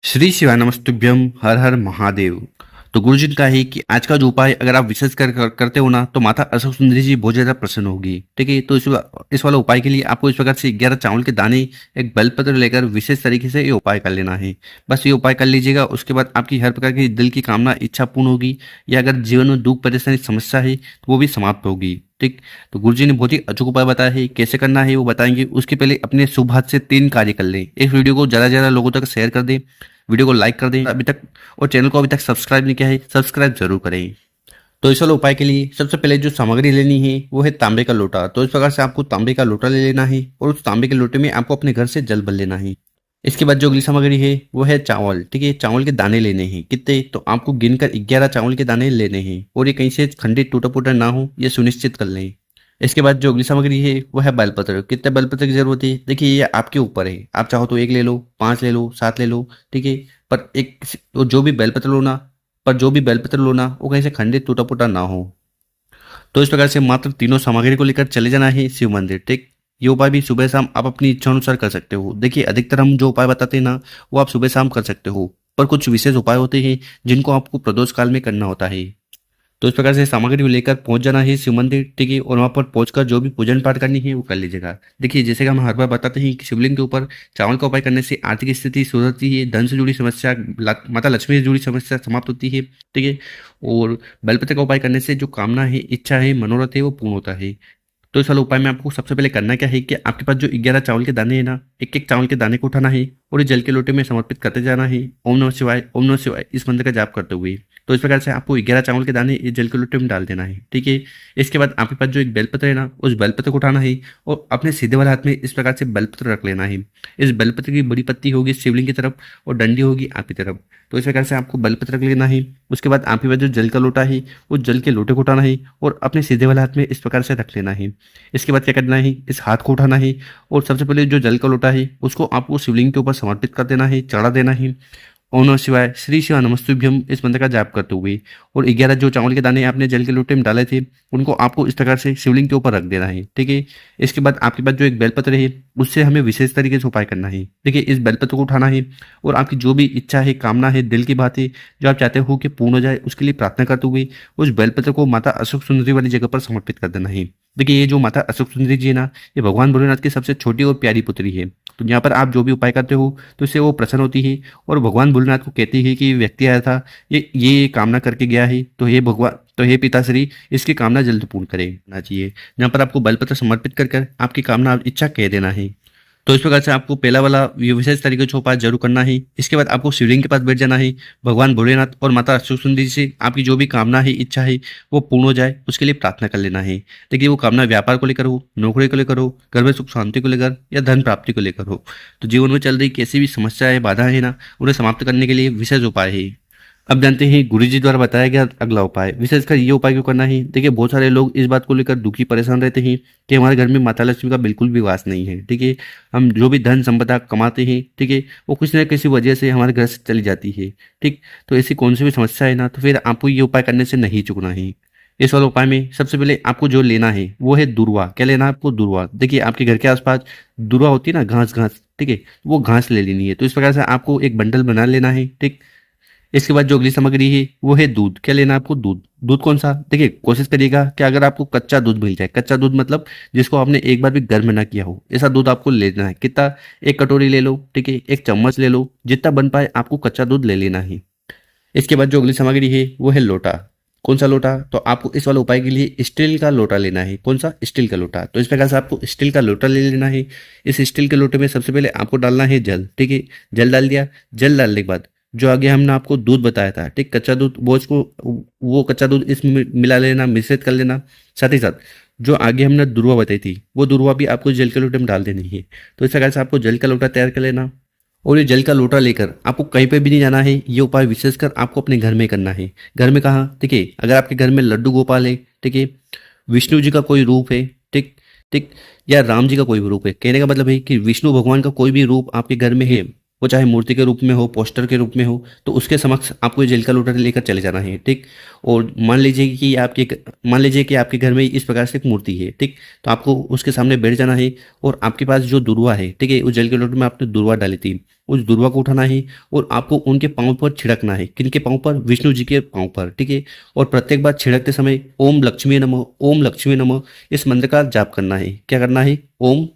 श्री शिवाय नमस्तुभ्यम हर हर महादेव। तो गुरुजी ने कहा है कि आज का जो उपाय अगर आप विशेष करते हो ना तो माता अशोक सुंदरी जी बहुत ज्यादा प्रसन्न होगी। ठीक है, तो इस वाला उपाय के लिए आपको इस प्रकार से 11 चावल के दाने, एक बेलपत्र लेकर विशेष तरीके से ये उपाय कर लेना है। बस ये उपाय कर लीजिएगा, उसके बाद आपकी हर प्रकार की दिल की कामना इच्छा पूर्ण होगी, या अगर जीवन में दुख परेशानी समस्या है तो वो भी समाप्त होगी। ठीक, तो गुरुजी ने बहुत ही अचूक उपाय बताया है, कैसे करना है वो बताएंगे। उसके पहले अपने शुभ हाथ से 3 कार्य कर लें। इस वीडियो को ज्यादा से ज्यादा लोगों तक शेयर कर दें, वीडियो को लाइक कर दें अभी तक, और चैनल को अभी तक सब्सक्राइब नहीं किया है सब्सक्राइब जरूर करें। तो इस वाले उपाय के लिए सबसे पहले जो सामग्री लेनी है वो है तांबे का लोटा। तो इस प्रकार से आपको तांबे का लोटा ले लेना है, और उस तांबे के लोटे में आपको अपने घर से जल भर लेना है। इसके बाद जो अगली सामग्री है वो है चावल। ठीक है, चावल के दाने लेने हैं। कितने, तो आपको गिनकर 11 चावल के दाने लेने हैं, और ये कहीं से खंडित टूटा फूटा ना हो ये सुनिश्चित कर लें। इसके बाद जो अगली सामग्री है वो है बेलपत्र। कितने बेलपत्र की जरूरत है, देखिए ये आपके ऊपर है, आप चाहो तो 1 ले लो, 5 ले लो, 7 ले लो। ठीक है, पर एक तो जो भी बेलपत्र लो ना, वो कहीं से खंडित टूटा फूटा ना हो। तो इस प्रकार से मात्र तीनों सामग्री को लेकर चले जाना है शिव मंदिर। ठीक, ये उपाय भी सुबह शाम आप अपनी इच्छा अनुसार कर सकते हो। देखिए अधिकतर हम जो उपाय बताते हैं ना वो आप सुबह शाम कर सकते हो, पर कुछ विशेष उपाय होते हैं जिनको आपको प्रदोष काल में करना होता है। तो इस प्रकार से सामग्री को लेकर पहुंच जाना है शिव मंदिर। ठीक है, और वहां पर पहुंचकर जो भी पूजन पाठ करनी है वो कर लीजिएगा। देखिए जैसे कि हम हर बार बताते हैं कि शिवलिंग के ऊपर चावल का उपाय करने से आर्थिक स्थिति सुधरती है, धन से जुड़ी समस्या, माता लक्ष्मी से जुड़ी समस्या समाप्त होती है। ठीक है, और बेलपत्र का उपाय करने से जो कामना है, इच्छा है, मनोरथ है वो पूर्ण होता है। तो इस वाले उपाय में आपको सबसे पहले करना क्या है कि आपके पास जो 11 चावल के दाने हैं ना, एक एक चावल के दाने को उठाना है और ये जल के लोटे में समर्पित करते जाना है। ओम नमः शिवाय, ओम नमः शिवाय इस मंत्र का जाप करते हुए। तो इस प्रकार से आपको 11 चावल के दाने इस जल के लोटे में डाल देना है। ठीक है, इसके बाद आपके पास जो एक बेलपत्र है ना, उस बेलपत्र को उठाना है और अपने सीधे वाले हाथ में इस प्रकार से बेलपत्र रख लेना है। इस बेलपत्र की बड़ी पत्ती होगी शिवलिंग की तरफ और डंडी होगी आपकी तरफ। तो इस प्रकार से आपको बेलपत्र रख लेना है। उसके बाद आपके पास जो जल का लोटा है उस जल के लोटे को उठाना है और अपने सीधे वाले हाथ में इस प्रकार से रख लेना है। इसके बाद क्या करना है, इस हाथ को उठाना है और सबसे पहले जो जल का लोटा है उसको आपको शिवलिंग के ऊपर समर्पित कर देना है, चढ़ा देना है। ओम नमः शिवाय, श्री शिवा नमस्तुभ्यम इस मंत्र का जाप करते हुए, और 11 जो चावल के दाने आपने जल के लोटे में डाले थे उनको आपको इस प्रकार से शिवलिंग के ऊपर रख देना है। ठीक है, इसके बाद आपके पास जो एक बेलपत्र है उससे हमें विशेष तरीके से उपाय करना है। देखिए इस बेलपत्र को उठाना है और आपकी जो भी इच्छा है, कामना है, दिल की बात है जो आप चाहते हो कि पूर्ण हो जाए, उसके लिए प्रार्थना करते हुए उस बेलपत्र को माता अशोक सुंदरी वाली जगह पर समर्पित कर देना है। देखिए ये जो माता अशोक सुंदरी जी है ना, ये भगवान भोलेनाथ की सबसे छोटी और प्यारी पुत्री है। तो यहाँ पर आप जो भी उपाय करते हो तो इससे वो प्रसन्न होती है और भगवान भोलेनाथ को कहती है कि व्यक्ति आया था, ये कामना करके गया है, तो हे भगवान, तो हे पिताश्री इसकी कामना जल्द पूर्ण करें ना चाहिए। यहाँ पर आपको बेलपत्र समर्पित कर कर आपकी कामना इच्छा कह देना है। तो इस प्रकार से आपको पहला वाला विशेष तरीके से उपाय जरूर करना है। इसके बाद आपको शिवलिंग के पास बैठ जाना है, भगवान भोलेनाथ और माता अशोक सुंदरी से आपकी जो भी कामना है, इच्छा है वो पूर्ण हो जाए उसके लिए प्रार्थना कर लेना है। देखिए वो कामना व्यापार को लेकर हो, नौकरी को लेकर हो, घर में सुख शांति को लेकर या धन प्राप्ति को लेकर हो, तो जीवन में चल रही कैसी भी समस्या है, बाधा है ना, उन्हें समाप्त करने के लिए विशेष उपाय है। अब जानते हैं गुरु जी द्वारा बताया गया अगला उपाय। विशेषकर ये उपाय क्यों करना है, देखिए बहुत सारे लोग इस बात को लेकर दुखी परेशान रहते हैं कि हमारे घर में माता लक्ष्मी का बिल्कुल भी वास नहीं है। ठीक है, हम जो भी धन संपदा कमाते हैं, ठीक है, वो किसी न किसी वजह से हमारे घर से चली जाती है। ठीक, तो ऐसी कौन सी भी समस्या है ना, तो फिर आपको ये उपाय करने से नहीं चुकना है। इस वाले उपाय में सबसे पहले आपको जो लेना है वो है दुर्वा। क्या लेना है आपको, दुर्वा। देखिए आपके घर के आसपास दुर्वा होती है ना, घास घास, ठीक है, वो घास ले लेनी है। तो इस प्रकार से आपको एक बंडल बना लेना है। ठीक, इसके बाद जो अगली सामग्री है वो है दूध। क्या लेना है आपको, दूध। दूध कौन सा, देखिए कोशिश करिएगा कि अगर आपको कच्चा दूध मिल जाए, कच्चा दूध मतलब जिसको आपने एक बार भी गर्म ना किया हो, ऐसा दूध आपको लेना है। कितना, 1 कटोरी ले लो। ठीक है, 1 चम्मच ले लो, जितना बन पाए आपको कच्चा दूध ले लेना है। इसके बाद जो अगली सामग्री है वो है लोटा। कौन सा लोटा, तो आपको इस वाले उपाय के लिए स्टील का लोटा लेना है। कौन सा, स्टील का लोटा। तो इस प्रकार से आपको स्टील का लोटा ले लेना है। इस स्टील के लोटे में सबसे पहले आपको डालना है जल। ठीक है, जल डाल दिया। जल डालने के बाद जो आगे हमने आपको दूध बताया था, ठीक, कच्चा दूध, वो कच्चा दूध इसमें मिला लेना, मिश्रित कर लेना। साथ ही साथ जो आगे हमने दुर्वा बताई थी वो दुर्वा भी आपको जल के लोटे में डाल देनी है। तो इस प्रकार से आपको जल का लोटा तैयार कर लेना, और ये जल का लोटा लेकर आपको कहीं पे भी नहीं जाना है। ये उपाय विशेषकर आपको अपने घर में करना है। घर में कहाँ, ठीक है, अगर आपके घर में लड्डू गोपाल है, ठीक है, विष्णु जी का कोई रूप है, ठीक ठीक, या राम जी का कोई भी रूप है, कहने का मतलब है कि विष्णु भगवान का कोई भी रूप आपके घर में है, वो चाहे मूर्ति के रूप में हो, पोस्टर के रूप में हो, तो उसके समक्ष आपको ये जल का लोटा लेकर चले जाना है, ठीक। और मान लीजिए कि आपके घर में इस प्रकार से एक मूर्ति है, ठीक। तो आपको उसके सामने बैठ जाना है और आपके पास जो दुर्वा है, ठीक है, उस जल के लोटे में आपने दुर्वा डाली थी, उस दुर्वा को उठाना है और आपको उनके पाँव पर छिड़कना है। किनके पाँव पर? विष्णु जी के पाँव पर, ठीक है। और प्रत्येक बार छिड़कते समय ओम लक्ष्मी नमः, ओम लक्ष्मी नमः इस मंत्र का जाप करना है। क्या करना है? ओम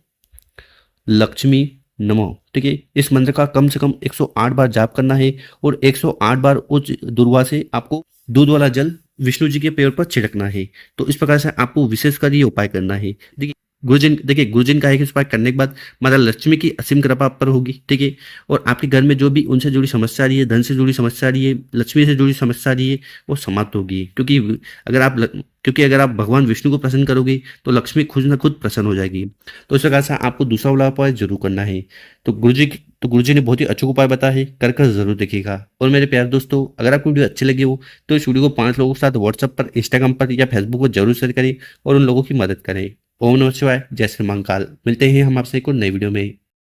लक्ष्मी नमः, ठीक है। इस मंत्र का कम से कम 108 बार जाप करना है और 108 बार उस दुर्वा से आपको दूध वाला जल विष्णु जी के पैर पर छिड़कना है। तो इस प्रकार से आपको विशेषकर ये उपाय करना है। देखिए गुरुजन का है कि इस उपाय करने के बाद माता लक्ष्मी की असीम कृपा आप पर होगी, ठीक है। और आपके घर में जो भी उनसे जुड़ी समस्या आ रही है, धन से जुड़ी समस्या आ रही है, लक्ष्मी से जुड़ी समस्या आ रही है, वो समाप्त होगी। क्योंकि अगर आप भगवान विष्णु को प्रसन्न करोगे तो लक्ष्मी खुद न खुद प्रसन्न हो जाएगी। तो इस प्रकार से आपको दूसरा वाला उपाय जरूर करना है। तो गुरुजी ने बहुत ही अच्छा उपाय बताया है, कर जरूर देखिएगा। और मेरे प्यारे दोस्तों, अगर आपको वीडियो अच्छी लगी हो तो इस वीडियो को 5 लोगों के साथ व्हाट्सएप पर, इंस्टाग्राम पर या फेसबुक पर जरूर शेयर करें और उन लोगों की मदद करें। ओम नमः शिवाय, जय श्री महाकाल। मिलते हैं हम आपसे एक और नई वीडियो में।